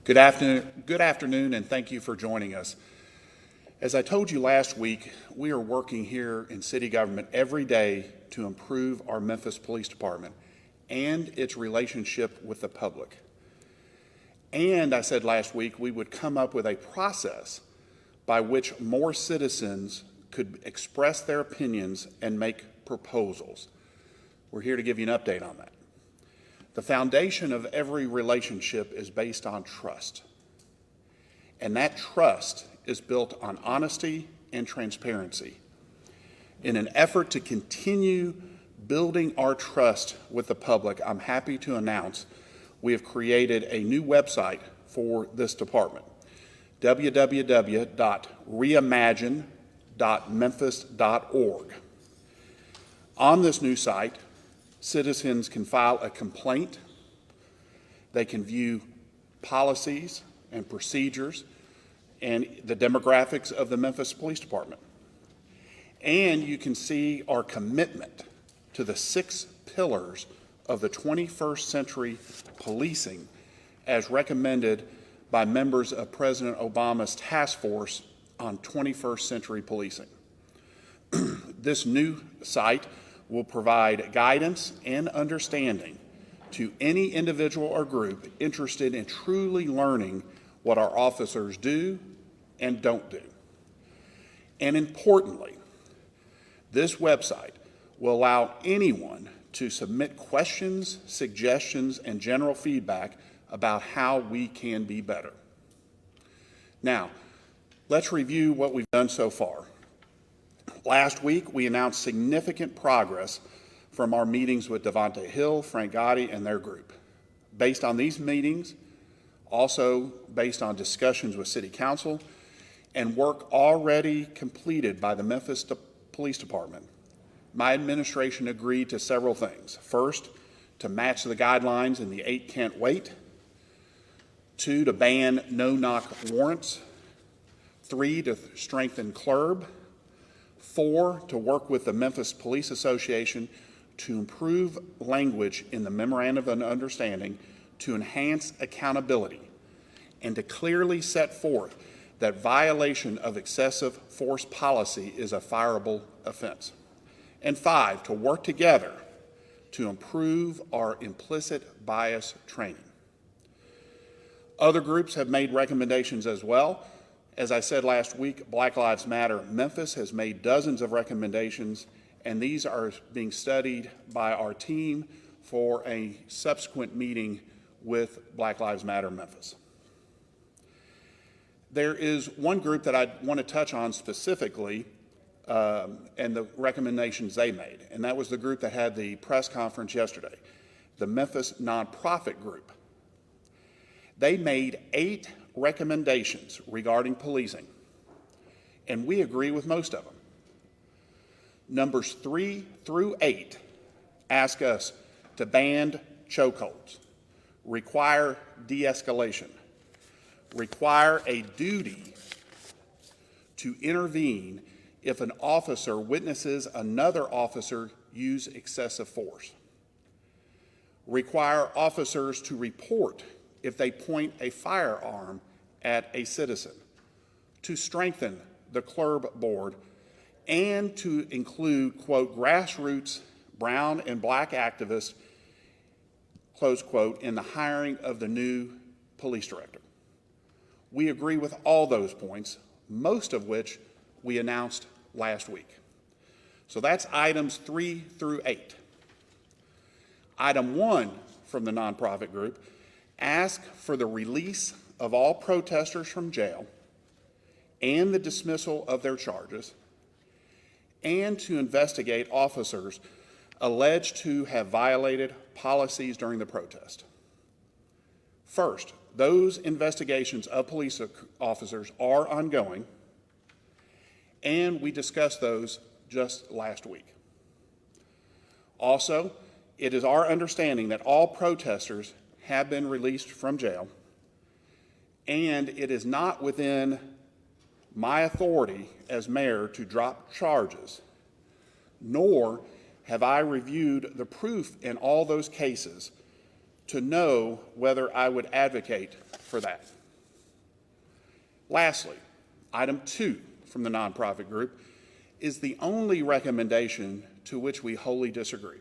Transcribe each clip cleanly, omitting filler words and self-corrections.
Good afternoon, and thank you for joining us. As I told you last week, we are working here in city government every day to improve our Memphis Police Department and its relationship with the public. And I said last week we would come up with a process by which more citizens could express their opinions and make proposals. We're here to give you an update on that. The foundation of every relationship is based on trust. And that trust is built on honesty and transparency. In an effort to continue building our trust with the public, I'm happy to announce we have created a new website for this department, www.reimagine.memphis.org. On this new site, citizens can file a complaint, they can view policies and procedures and the demographics of the Memphis Police Department. And you can see our commitment to the 6 pillars of the 21st century policing as recommended by members of President Obama's task force on 21st century policing. This new site will provide guidance and understanding to any individual or group interested in truly learning what our officers do and don't do. And importantly, this website will allow anyone to submit questions, suggestions, and general feedback about how we can be better. Now, let's review what we've done so far. Last week, we announced significant progress from our meetings with Devontae Hill, Frank Gotti, and their group. Based on these meetings, also based on discussions with City Council, and work already completed by the Memphis Police Department, my administration agreed to several things. First, to match the guidelines in the 8 can't wait. 2, to ban no-knock warrants. 3, to strengthen CLERB. 4, to work with the Memphis Police Association to improve language in the Memorandum of Understanding to enhance accountability and to clearly set forth that violation of excessive force policy is a fireable offense. And 5, to work together to improve our implicit bias training. Other groups have made recommendations as well. As I said last week, Black Lives Matter Memphis has made dozens of recommendations, and these are being studied by our team for a subsequent meeting with Black Lives Matter Memphis. There is one group that I want to touch on specifically and the recommendations they made, and that was the group that had the press conference yesterday, the Memphis Nonprofit Group. They made 8 recommendations regarding policing, and we agree with most of them. Numbers 3 through 8 ask us to ban chokeholds, require de-escalation, require a duty to intervene if an officer witnesses another officer use excessive force, require officers to report if they point a firearm at a citizen, to strengthen the CLERB board, and to include, quote, grassroots brown and black activists, close quote, in the hiring of the new police director. We agree with all those points, most of which we announced last week. So that's items 3 through 8. Item 1 from the nonprofit group ask for the release of all protesters from jail and the dismissal of their charges, and to investigate officers alleged to have violated policies during the protest. First, those investigations of police officers are ongoing, and we discussed those just last week. Also, it is our understanding that all protesters have been released from jail, and it is not within my authority as mayor to drop charges, nor have I reviewed the proof in all those cases to know whether I would advocate for that. Lastly, item 2 from the nonprofit group is the only recommendation to which we wholly disagree.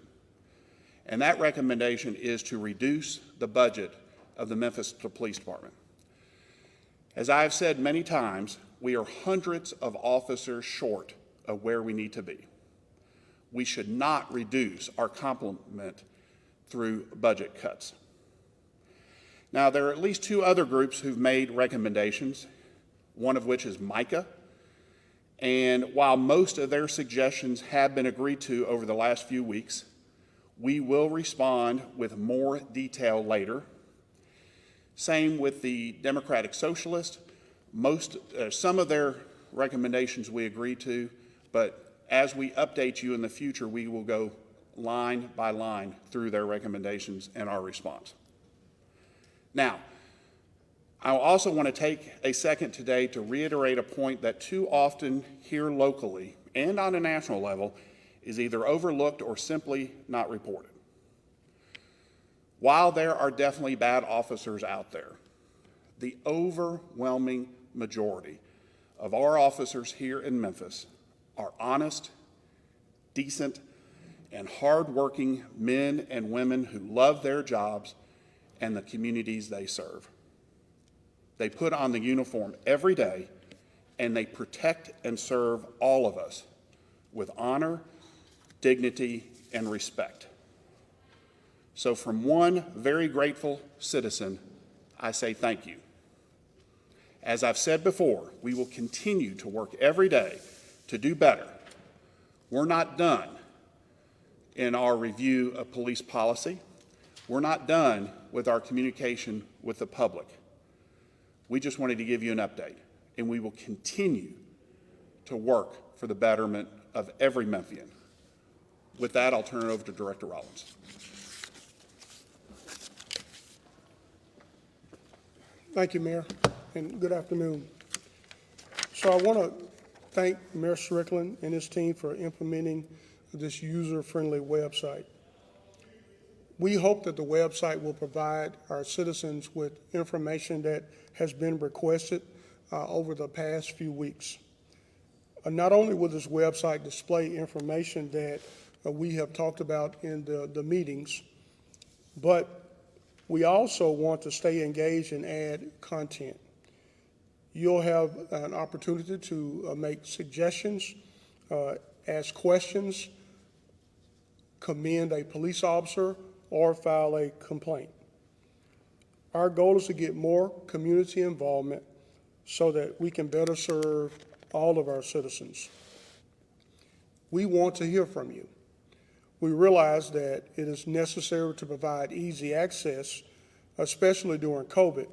And that recommendation is to reduce the budget of the Memphis Police Department. As I have said many times, we are hundreds of officers short of where we need to be. We should not reduce our complement through budget cuts. Now, there are at least 2 other groups who've made recommendations, one of which is Micah. And while most of their suggestions have been agreed to over the last few weeks, we will respond with more detail later. Same with the Democratic Socialist. Some of their recommendations we agree to, but as we update you in the future, we will go line by line through their recommendations and our response. Now, I also want to take a second today to reiterate a point that too often here locally and on a national level is either overlooked or simply not reported. While there are definitely bad officers out there, the overwhelming majority of our officers here in Memphis are honest, decent, and hardworking men and women who love their jobs and the communities they serve. They put on the uniform every day, and they protect and serve all of us with honor, dignity, and respect. So from one very grateful citizen, I say thank you. As I've said before, we will continue to work every day to do better. We're not done in our review of police policy. We're not done with our communication with the public. We just wanted to give you an update, and we will continue to work for the betterment of every Memphian. With that, I'll turn it over to Director Rollins. Thank you, Mayor, and good afternoon. So I want to thank Mayor Strickland and his team for implementing this user-friendly website. We hope that the website will provide our citizens with information that has been requested over the past few weeks. Not only will this website display information that we have talked about in the meetings, but we also want to stay engaged and add content. You'll have an opportunity to make suggestions, ask questions, commend a police officer, or file a complaint. Our goal is to get more community involvement so that we can better serve all of our citizens. We want to hear from you. We realize that it is necessary to provide easy access, especially during COVID,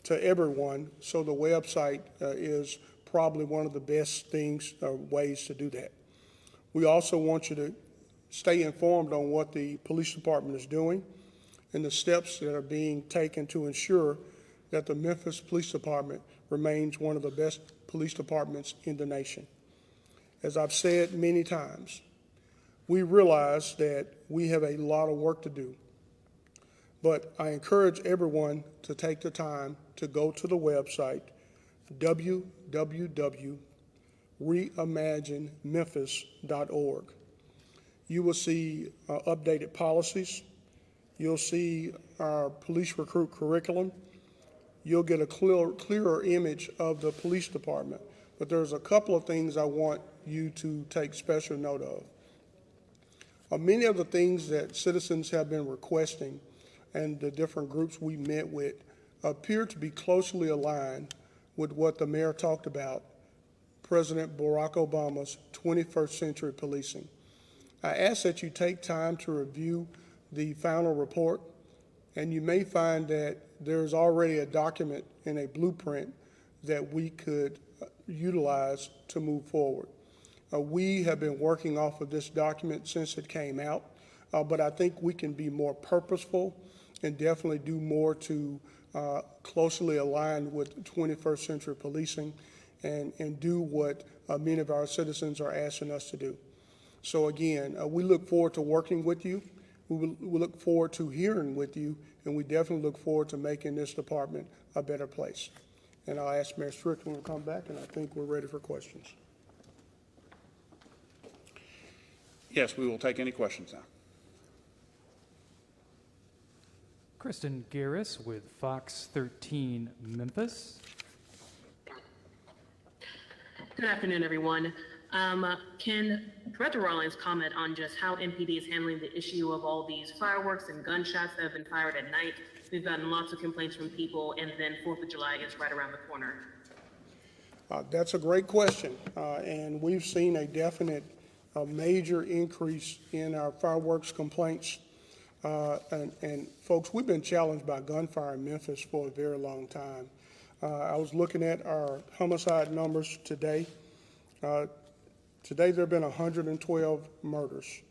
to everyone, so the website is probably one of the best things or ways to do that. We also want you to stay informed on what the police department is doing and the steps that are being taken to ensure that the Memphis Police Department remains one of the best police departments in the nation. As I've said many times, we realize that we have a lot of work to do, but I encourage everyone to take the time to go to the website, www.reimaginememphis.org. You will see updated policies. You'll see our police recruit curriculum. You'll get a clearer image of the police department. But there's a couple of things I want you to take special note of. Many of the things that citizens have been requesting and the different groups we met with appear to be closely aligned with what the mayor talked about, President Barack Obama's 21st century policing. I ask that you take time to review the final report, and you may find that there's already a document and a blueprint that we could utilize to move forward. We have been working off of this document since it came out, but I think we can be more purposeful and definitely do more to closely align with 21st century policing and do what many of our citizens are asking us to do. So again, we look forward to working with you. We look forward to hearing with you, and we definitely look forward to making this department a better place. and I'll ask Mayor Strickland to come back, and I think we're ready for questions. Yes, we will take any questions now. Kristen Garris with Fox 13 Memphis. Good afternoon, everyone. Can Director Rawlings comment on just how MPD is handling the issue of all these fireworks and gunshots that have been fired at night? We've gotten lots of complaints from people, and then 4th of July is right around the corner. That's a great question, and we've seen a definite, major increase in our fireworks complaints. And folks, we've been challenged by gunfire in Memphis for a very long time. I was looking at our homicide numbers today. Today there have been 112 murders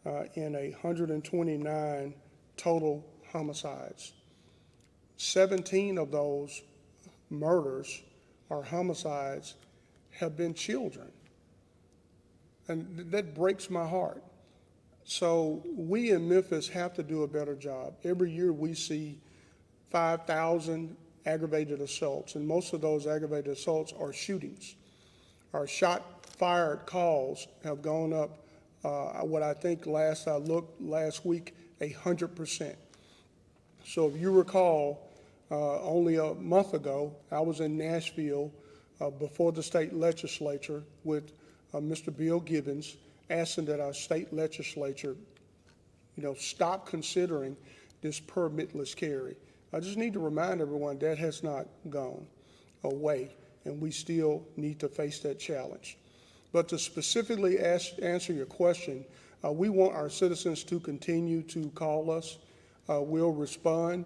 and 129 total homicides. 17 of those murders or homicides have been children. And that breaks my heart. So we in Memphis have to do a better job. Every year we see 5,000 aggravated assaults, and most of those aggravated assaults are shootings. Our shot-fired calls have gone up, what I think last I looked last week, 100%. So if you recall, only a month ago, I was in Nashville before the state legislature with Mr. Bill Gibbons, asking that our state legislature, stop considering this permitless carry. I just need to remind everyone that has not gone away, and we still need to face that challenge. But to specifically answer your question, we want our citizens to continue to call us. We'll respond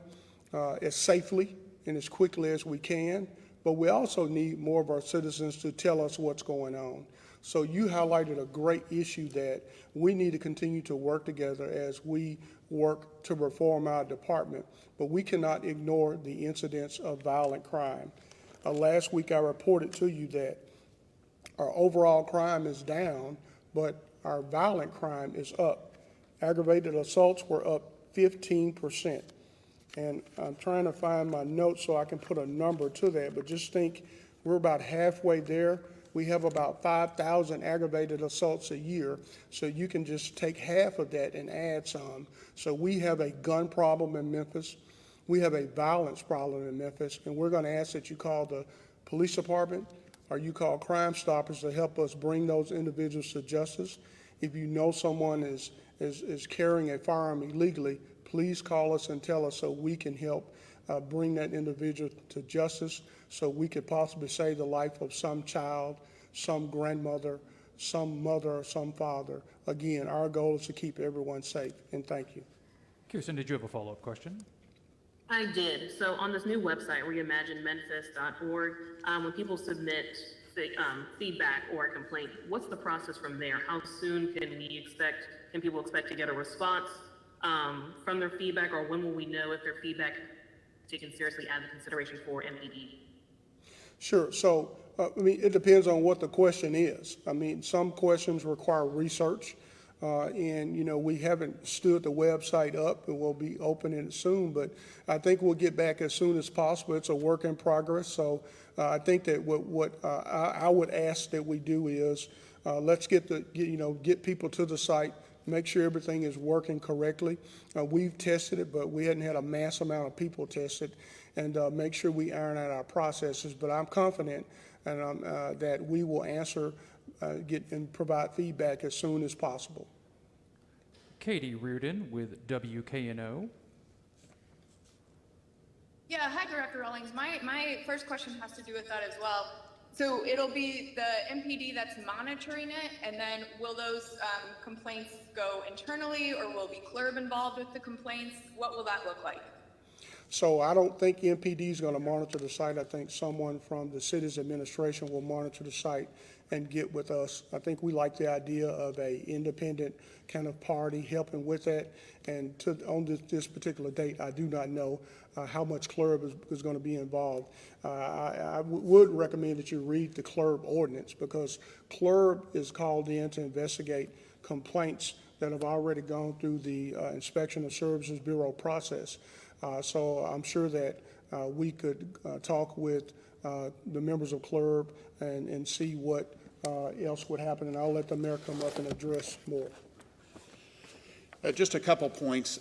as safely and as quickly as we can, but we also need more of our citizens to tell us what's going on. So you highlighted a great issue that we need to continue to work together as we work to reform our department, but we cannot ignore the incidents of violent crime. Last week I reported to you that our overall crime is down, but our violent crime is up. Aggravated assaults were up 15%. And I'm trying to find my notes so I can put a number to that, but just think we're about halfway there. We have about 5,000 aggravated assaults a year, so you can just take half of that and add some. So we have a gun problem in Memphis. We have a violence problem in Memphis, and we're going to ask that you call the police department or you call Crime Stoppers to help us bring those individuals to justice. If you know someone is carrying a firearm illegally, please call us and tell us so we can help bring that individual to justice, so we could possibly save the life of some child, some grandmother, some mother, or some father. Again, our goal is to keep everyone safe, and thank you. Kirsten, did you have a follow-up question? I did. So on this new website, reimaginememphis.org, when people submit feedback or a complaint, what's the process from there? How soon can people expect to get a response from their feedback, or when will we know if their feedback is taken seriously as a consideration for MPD? Sure. So, it depends on what the question is. Some questions require research, and, we haven't stood the website up, and we'll be opening it soon, but I think we'll get back as soon as possible. It's a work in progress. So, I think that what I would ask that we do is let's get people to the site, make sure everything is working correctly. We've tested it, but we hadn't had a mass amount of people test it, and make sure we iron out our processes. But I'm confident and that we will answer, get and provide feedback as soon as possible. Katie Reardon with WKNO. Yeah, hi, Director Rawlings. My first question has to do with that as well. So it'll be the MPD that's monitoring it, and then will those complaints go internally, or will be CLRB involved with the complaints? What will that look like? So I don't think MPD is going to monitor the site. I think someone from the city's administration will monitor the site and get with us. I think we like the idea of a independent kind of party helping with that. And on this particular date, I do not know how much CLRB is going to be involved. I would recommend that you read the CLRB ordinance, because CLRB is called in to investigate complaints that have already gone through the Inspection of Services Bureau process. So I'm sure that we could talk with the members of CLRB and see what else would happen, and I'll let the mayor come up and address more. Just a couple points.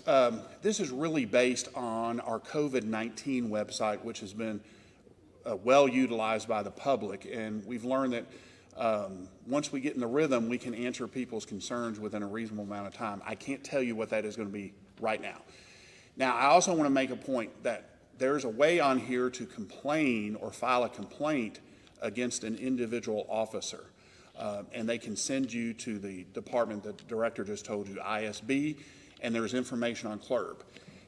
This is really based on our COVID-19 website, which has been well utilized by the public, and we've learned that once we get in the rhythm, we can answer people's concerns within a reasonable amount of time. I can't tell you what that is going to be right now. Now, I also want to make a point that there's a way on here to complain or file a complaint against an individual officer. And they can send you to the department that the director just told you, ISB, and there's information on CLRB.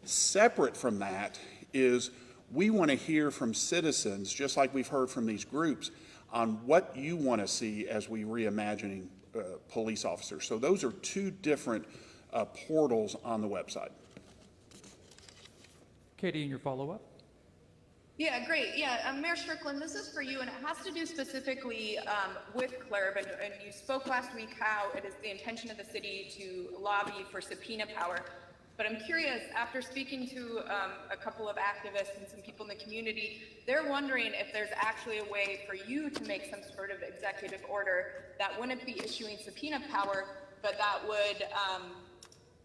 Separate from that is we want to hear from citizens, just like we've heard from these groups, on what you want to see as we reimagining police officers. So those are two different portals on the website. Katie, in your follow-up? Yeah, great. Yeah, Mayor Strickland, this is for you, and it has to do specifically with CLRB, and you spoke last week how it is the intention of the city to lobby for subpoena power. But I'm curious, after speaking to a couple of activists and some people in the community, they're wondering if there's actually a way for you to make some sort of executive order that wouldn't be issuing subpoena power, but that would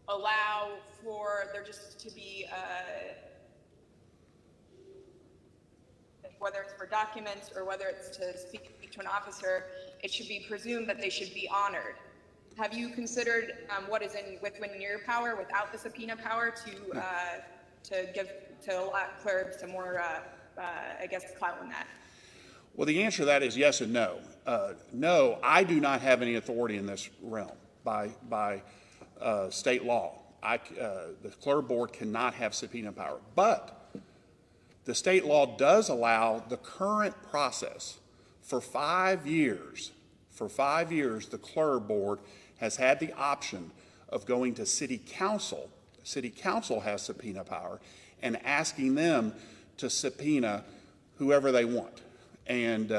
allow for there just to be whether it's for documents or whether it's to speak to an officer, it should be presumed that they should be honored. Have you considered what is within your power without the subpoena power to allow CLRB some more, I guess, clout on that? Well, the answer to that is yes and no. No, I do not have any authority in this realm by state law. The CLRB board cannot have subpoena power, but the state law does allow the current process for 5 years. For 5 years, the CLRB board has had the option of going to city council. City council has subpoena power and asking them to subpoena whoever they want. And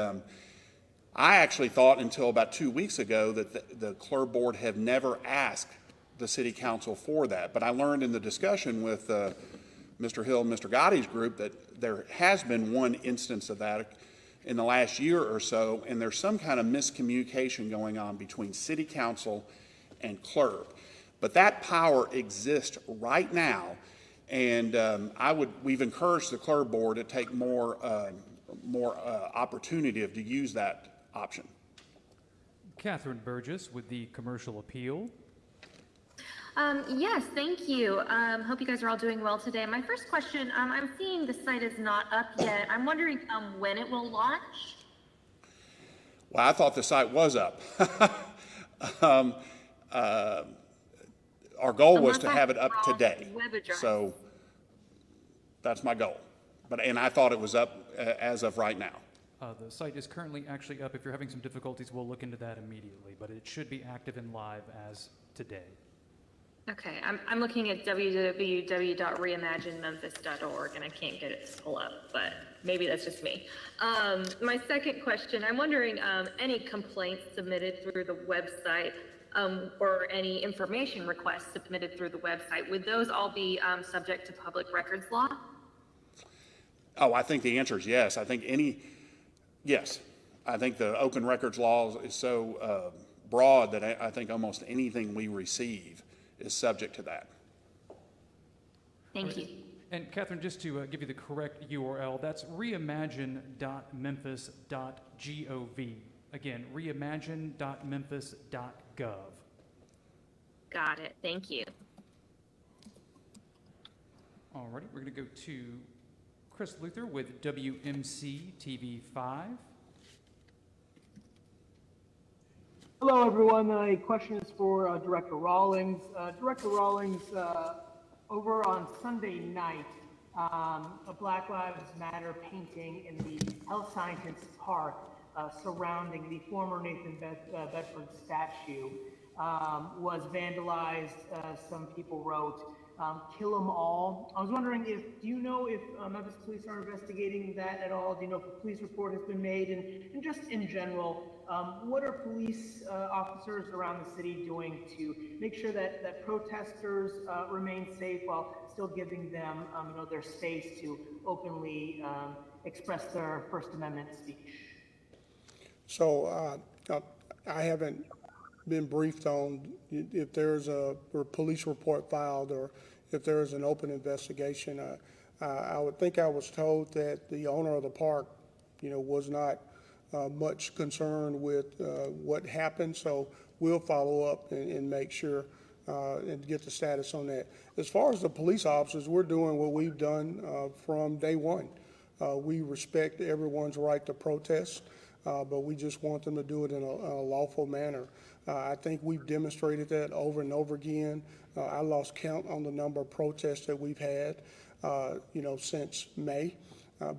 I actually thought until about 2 weeks ago that the CLRB board had never asked the city council for that. But I learned in the discussion with Mr. Hill and Mr. Gotti's group that there has been one instance of that in the last year or so, and there's some kind of miscommunication going on between city council and CLRB. But that power exists right now, and we've encouraged the CLRB board to take more opportunity to use that option. Catherine Burgess with the Commercial Appeal. Yes, thank you. Hope you guys are all doing well today. My first question, I'm seeing the site is not up yet. I'm wondering when it will launch? Well, I thought the site was up. Our goal was to have it up today. So that's my goal. And I thought it was up as of right now. The site is currently actually up. If you're having some difficulties, we'll look into that immediately, but it should be active and live as today. Okay, I'm looking at www.reimaginememphis.org and I can't get it to pull up, but maybe that's just me. My second question, I'm wondering any complaints submitted through the website or any information requests submitted through the website, would those all be subject to public records law? Oh, I think the answer is yes. Yes. I think the open records law is so broad that I think almost anything we receive is subject to that. Thank you. And Catherine, just to give you the correct URL, that's reimagine.memphis.gov. Again, reimagine.memphis.gov. Got it. Thank you. All righty, we're going to go to Chris Luther with WMC TV5. Hello, everyone. My question is for Director Rawlings. Director Rawlings, over on Sunday night, a Black Lives Matter painting in the Health Scientists Park surrounding the former Nathan Bedford statue was vandalized. Some people wrote, "Kill 'em all." I was wondering do you know if Memphis police are investigating that at all? Do you know if a police report has been made? And just in general, what are police officers around the city doing to make sure that protesters remain safe while still giving them their space to openly express their First Amendment speech. So I haven't been briefed on if there's a police report filed or if there is an open investigation. I would think I was told that the owner of the park, was not much concerned with what happened. So we'll follow up and make sure and get the status on that. As far as the police officers, we're doing what we've done from day one. We respect everyone's right to protest, but we just want them to do it in a lawful manner. I think we've demonstrated that over and over again. I lost count on the number of protests that we've had, since May.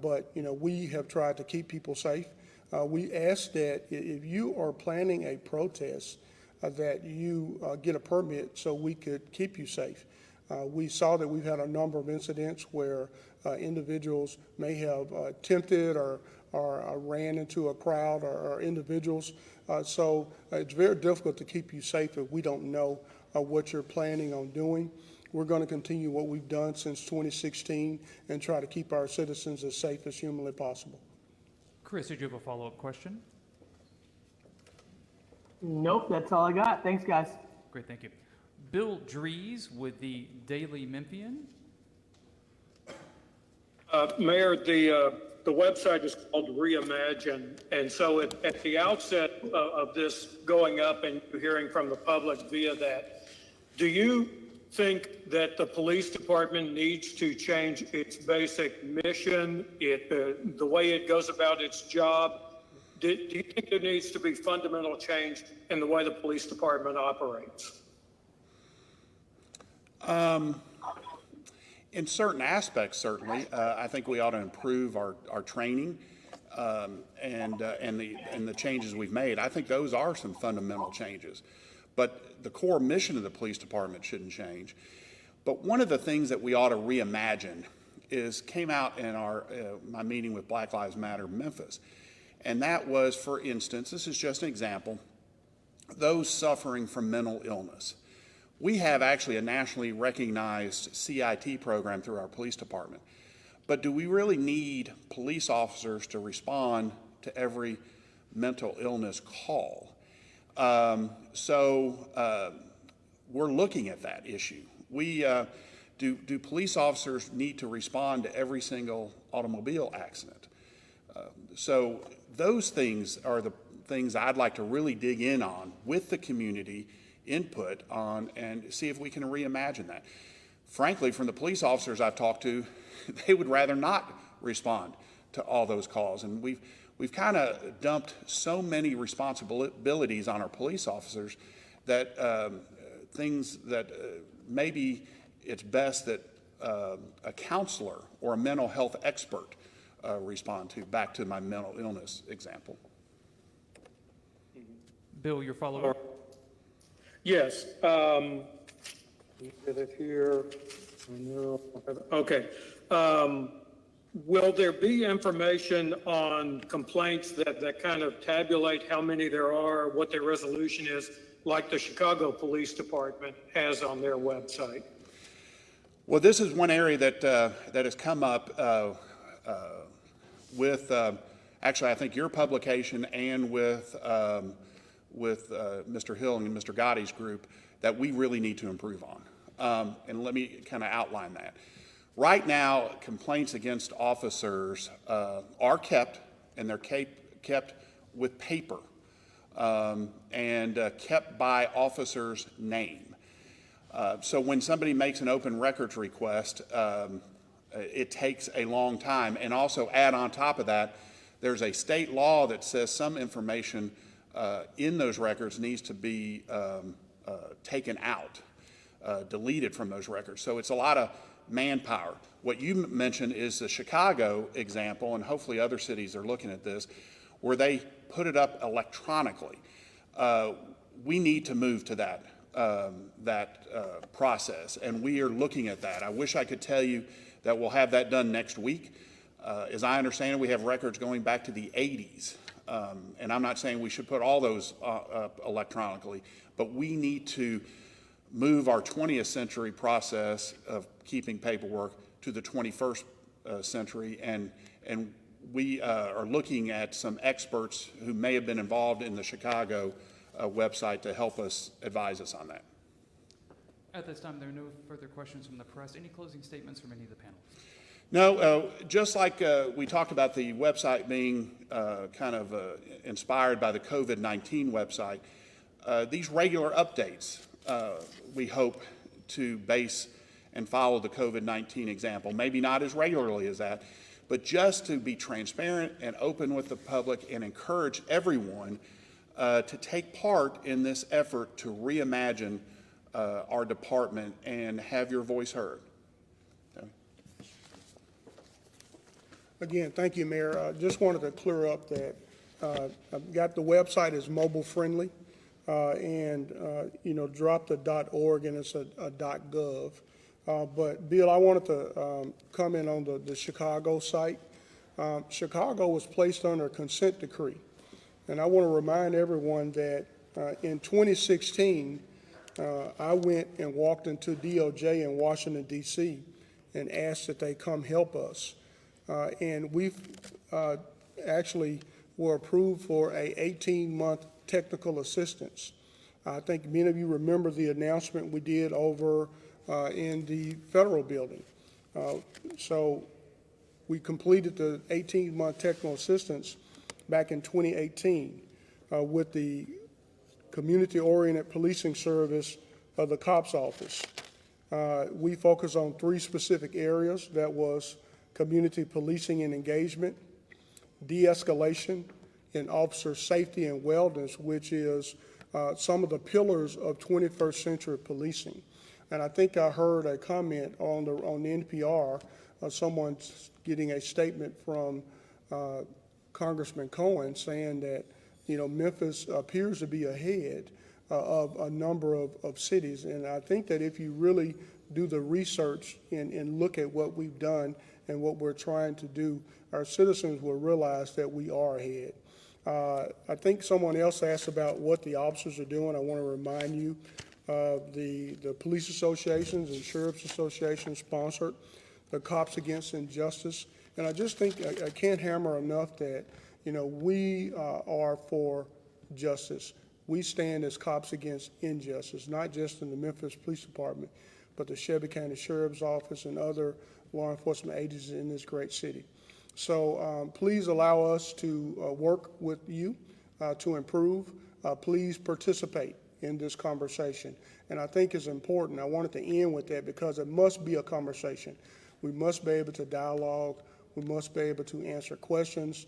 But we have tried to keep people safe. We ask that if you are planning a protest, that you get a permit so we could keep you safe. We saw that we've had a number of incidents where individuals may have attempted or ran into a crowd or individuals. So it's very difficult to keep you safe if we don't know what you're planning on doing. We're going to continue what we've done since 2016 and try to keep our citizens as safe as humanly possible. Chris, did you have a follow-up question? Nope, that's all I got. Thanks, guys. Great, thank you. Bill Dries with the Daily Memphian. Mayor, the website is called Reimagine, and so at the outset of this going up and hearing from the public via that, do you think that the police department needs to change its basic mission, the way it goes about its job? Do you think there needs to be fundamental change in the way the police department operates? In certain aspects, certainly. I think we ought to improve our training and the changes we've made. I think those are some fundamental changes. But the core mission of the police department shouldn't change. But one of the things that we ought to reimagine came out in my meeting with Black Lives Matter Memphis. And that was, for instance, this is just an example, those suffering from mental illness. We have actually a nationally recognized CIT program through our police department. But do we really need police officers to respond to every mental illness call? So we're looking at that issue. Do police officers need to respond to every single automobile accident? So those things are the things I'd like to really dig in on with the community input on and see if we can reimagine that. Frankly, from the police officers I've talked to, they would rather not respond to all those calls. And we've kind of dumped so many responsibilities on our police officers that things that maybe it's best that a counselor or a mental health expert respond to, back to my mental illness example. Bill, your follow-up? Yes. Get it here. Okay. Will there be information on complaints that kind of tabulate how many there are, what their resolution is, like the Chicago Police Department has on their website? Well, this is one area that has come up with actually, I think your publication and with Mr. Hill and Mr. Gotti's group that we really need to improve on. And let me kind of outline that. Right now, complaints against officers are kept, and they're kept with paper and kept by officer's name. So when somebody makes an open records request, it takes a long time. And also add on top of that, there's a state law that says some information in those records needs to be taken out, deleted from those records. So it's a lot of manpower. What you mentioned is the Chicago example, and hopefully other cities are looking at this, where they put it up electronically. We need to move to that process, and we are looking at that. I wish I could tell you that we'll have that done next week. As I understand it, we have records going back to the 80s. And I'm not saying we should put all those up electronically, but we need to move our 20th century process of keeping paperwork to the 21st century, and we are looking at some experts who may have been involved in the Chicago website to help us advise us on that. At this time, there are no further questions from the press. Any closing statements from any of the panel? No, just like we talked about the website being kind of inspired by the COVID-19 website, these regular updates we hope to base and follow the COVID-19 example. Maybe not as regularly as that, but just to be transparent and open with the public and encourage everyone to take part in this effort to reimagine our department and have your voice heard. Again, thank you, Mayor. I just wanted to clear up that I've got the website is mobile friendly, and drop the .org and it's a .gov. But Bill, I wanted to comment on the Chicago site. Chicago was placed under a consent decree, and I want to remind everyone that in 2016, I went and walked into DOJ in Washington, D.C. and asked that they come help us. And we've actually were approved for a 18-month technical assistance. I think many of you remember the announcement we did over in the federal building. So we completed the 18-month technical assistance back in 2018 with the community-oriented policing service of the COPS office. We focus on 3 specific areas. That was community policing and engagement, de-escalation, and officer safety and wellness, which is some of the pillars of 21st century policing. And I think I heard a comment on the NPR of someone getting a statement from Congressman Cohen saying that, Memphis appears to be ahead of a number of cities. And I think that if you really do the research and look at what we've done and what we're trying to do, our citizens will realize that we are ahead. I think someone else asked about what the officers are doing. I want to remind you the police associations and sheriff's associations sponsored the Cops Against Injustice. And I just think I can't hammer enough that, we are for justice. We stand as Cops Against Injustice, not just in the Memphis Police Department, but the Shelby County Sheriff's Office and other law enforcement agencies in this great city. So please allow us to work with you to improve. Please participate in this conversation. And I think it's important. I wanted to end with that because it must be a conversation. We must be able to dialogue. We must be able to answer questions.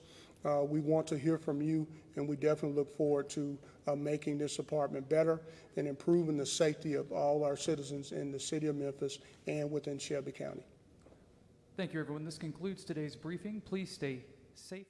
We want to hear from you, and we definitely look forward to making this department better and improving the safety of all our citizens in the city of Memphis and within Shelby County. Thank you, everyone. This concludes today's briefing. Please stay safe.